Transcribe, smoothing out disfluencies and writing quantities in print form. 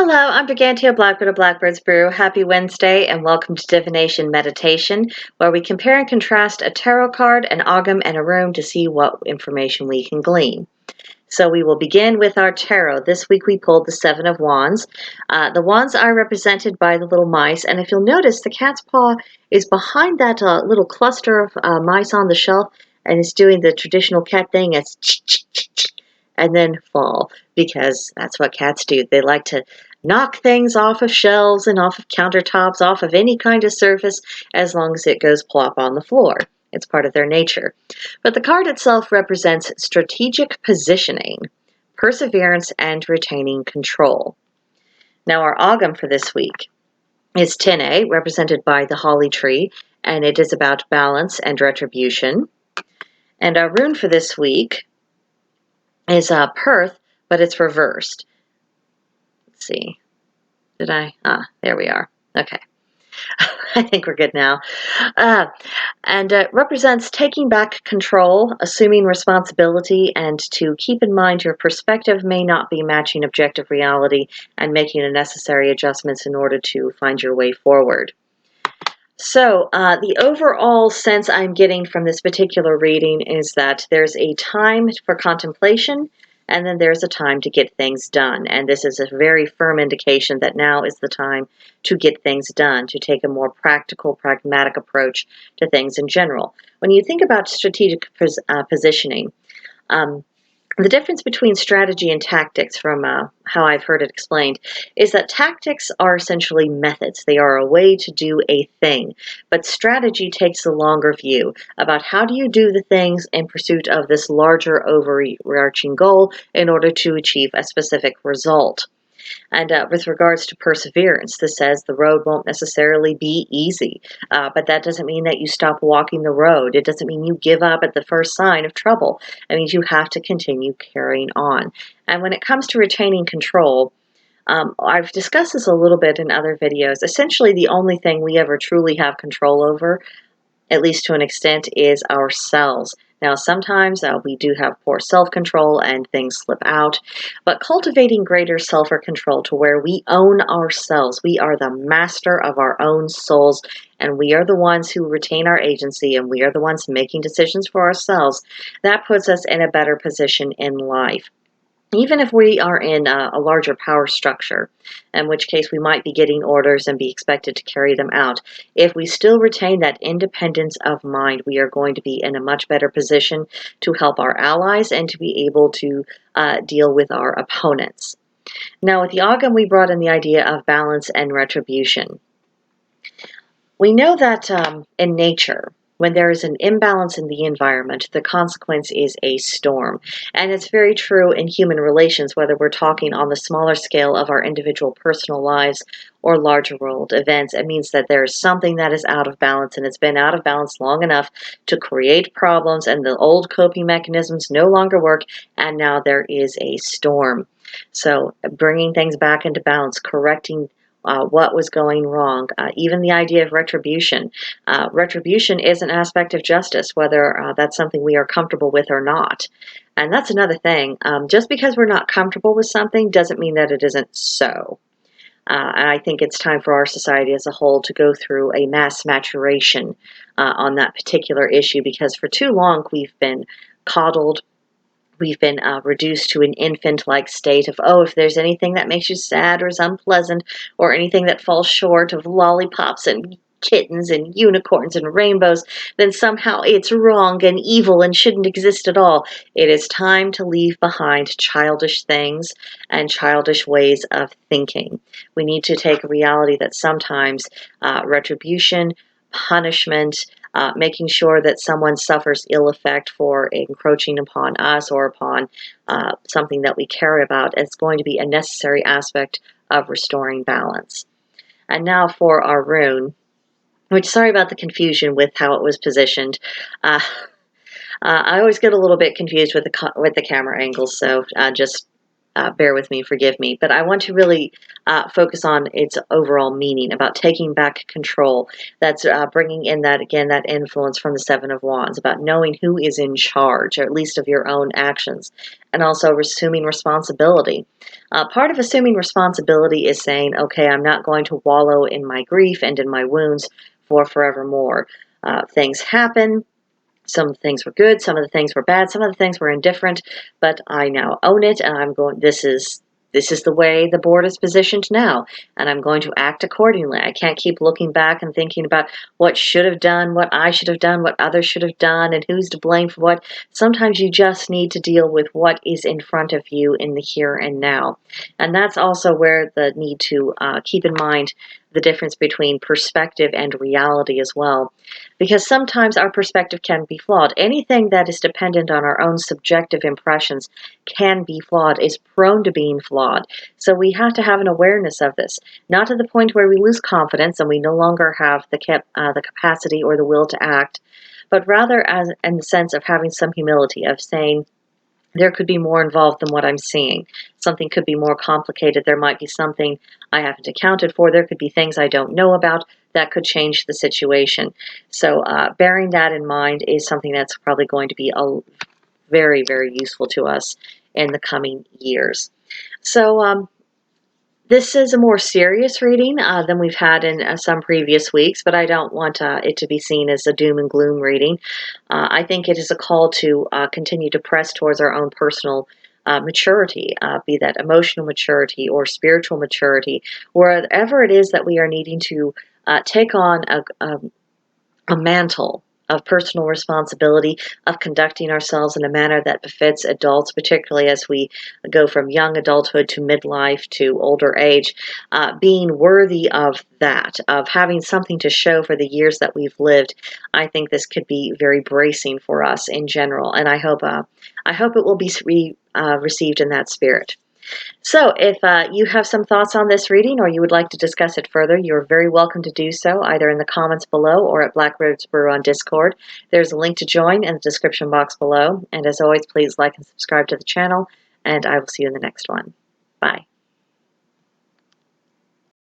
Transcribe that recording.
Hello, I'm Brigantia Blackbird of Blackbird's Brew. Happy Wednesday and welcome to Divination Meditation, where we compare and contrast a tarot card, an Augment, and a rune to see what information we can glean. So we will begin with our tarot. This week we pulled the Seven of Wands. The wands are represented by the little mice, and if you'll notice, the cat's paw is behind that little cluster of mice on the shelf, and it's doing the traditional cat thing. It's and then fall, because that's what cats do. They like to knock things off of shelves and off of countertops, off of any kind of surface, as long as it goes plop on the floor. It's part of their nature. But the card itself represents strategic positioning, perseverance, and retaining control. Now, our Augment for this week is Tinne, represented by the holly tree, and it is about balance and retribution. And our rune for this week is Perth, but it's reversed. Let's see. There we are. Okay. I think we're good now. And it represents taking back control, assuming responsibility, and to keep in mind your perspective may not be matching objective reality and making the necessary adjustments in order to find your way forward. So the overall sense I'm getting from this particular reading is that there's a time for contemplation, and then there's a time to get things done. And this is a very firm indication that now is the time to get things done, to take a more practical, pragmatic approach to things in general. When you think about strategic positioning, the difference between strategy and tactics, from how I've heard it explained, is that tactics are essentially methods. They are a way to do a thing. But strategy takes the longer view about how do you do the things in pursuit of this larger overarching goal in order to achieve a specific result. And with regards to perseverance, this says the road won't necessarily be easy, but that doesn't mean that you stop walking the road. It doesn't mean you give up at the first sign of trouble. It means you have to continue carrying on. And when it comes to retaining control, I've discussed this a little bit in other videos. Essentially, the only thing we ever truly have control over, at least to an extent, is ourselves. Now, sometimes we do have poor self-control and things slip out, but cultivating greater self-control to where we own ourselves, we are the master of our own souls, and we are the ones who retain our agency, and we are the ones making decisions for ourselves, that puts us in a better position in life. Even if we are in a larger power structure, in which case we might be getting orders and be expected to carry them out, if we still retain that independence of mind, we are going to be in a much better position to help our allies and to be able to deal with our opponents. Now, with the Augment, we brought in the idea of balance and retribution. We know that in nature, when there is an imbalance in the environment, the consequence is a storm. And it's very true in human relations, whether we're talking on the smaller scale of our individual personal lives or larger world events. It means that there is something that is out of balance, and it's been out of balance long enough to create problems, and the old coping mechanisms no longer work, and now there is a storm. So bringing things back into balance, correcting what was going wrong, even the idea of retribution. Retribution is an aspect of justice, whether that's something we are comfortable with or not. And that's another thing. Just because we're not comfortable with something doesn't mean that it isn't so. And I think it's time for our society as a whole to go through a mass maturation on that particular issue, because for too long we've been coddled. We've been reduced to an infant-like state of, oh, if there's anything that makes you sad or is unpleasant, or anything that falls short of lollipops and kittens and unicorns and rainbows, then somehow it's wrong and evil and shouldn't exist at all. It is time to leave behind childish things and childish ways of thinking. We need to take a reality that sometimes retribution, punishment, making sure that someone suffers ill effect for encroaching upon us or upon something that we care about, is going to be a necessary aspect of restoring balance. And now for our rune, which, sorry about the confusion with how it was positioned. I always get a little bit confused with the camera angles, so just bear with me, forgive me, but I want to really focus on its overall meaning about taking back control. That's bringing in that, again, that influence from the Seven of Wands, about knowing who is in charge, or at least of your own actions, and also assuming responsibility. Part of assuming responsibility is saying, okay, I'm not going to wallow in my grief and in my wounds for forevermore. Things happen. Some things were good, some of the things were bad, some of the things were indifferent, but I now own it, and I'm going, this is the way the board is positioned now, and I'm going to act accordingly. I can't keep looking back and thinking about what should have done, what I should have done, what others should have done, and who's to blame for what. Sometimes you just need to deal with what is in front of you in the here and now. And that's also where the need to keep in mind the difference between perspective and reality as well. Because sometimes our perspective can be flawed. Anything that is dependent on our own subjective impressions can be flawed, is prone to being flawed. So we have to have an awareness of this, not to the point where we lose confidence and we no longer have the capacity or the will to act, but rather as in the sense of having some humility, of saying, there could be more involved than what I'm seeing. Something could be more complicated. There might be something I haven't accounted for. There could be things I don't know about that could change the situation. So bearing that in mind is something that's probably going to be very, very useful to us in the coming years. So this is a more serious reading than we've had in some previous weeks, but I don't want it to be seen as a doom and gloom reading. I think it is a call to continue to press towards our own personal maturity, be that emotional maturity or spiritual maturity, wherever it is that we are needing to take on a mantle of personal responsibility, of conducting ourselves in a manner that befits adults, particularly as we go from young adulthood to midlife to older age, being worthy of that, of having something to show for the years that we've lived. I think this could be very bracing for us in general, and I hope it will be received in that spirit. So if you have some thoughts on this reading or you would like to discuss it further, you're very welcome to do so either in the comments below or at Black Rose Brew on Discord. There's a link to join in the description box below. And as always, please like and subscribe to the channel, and I will see you in the next one. Bye.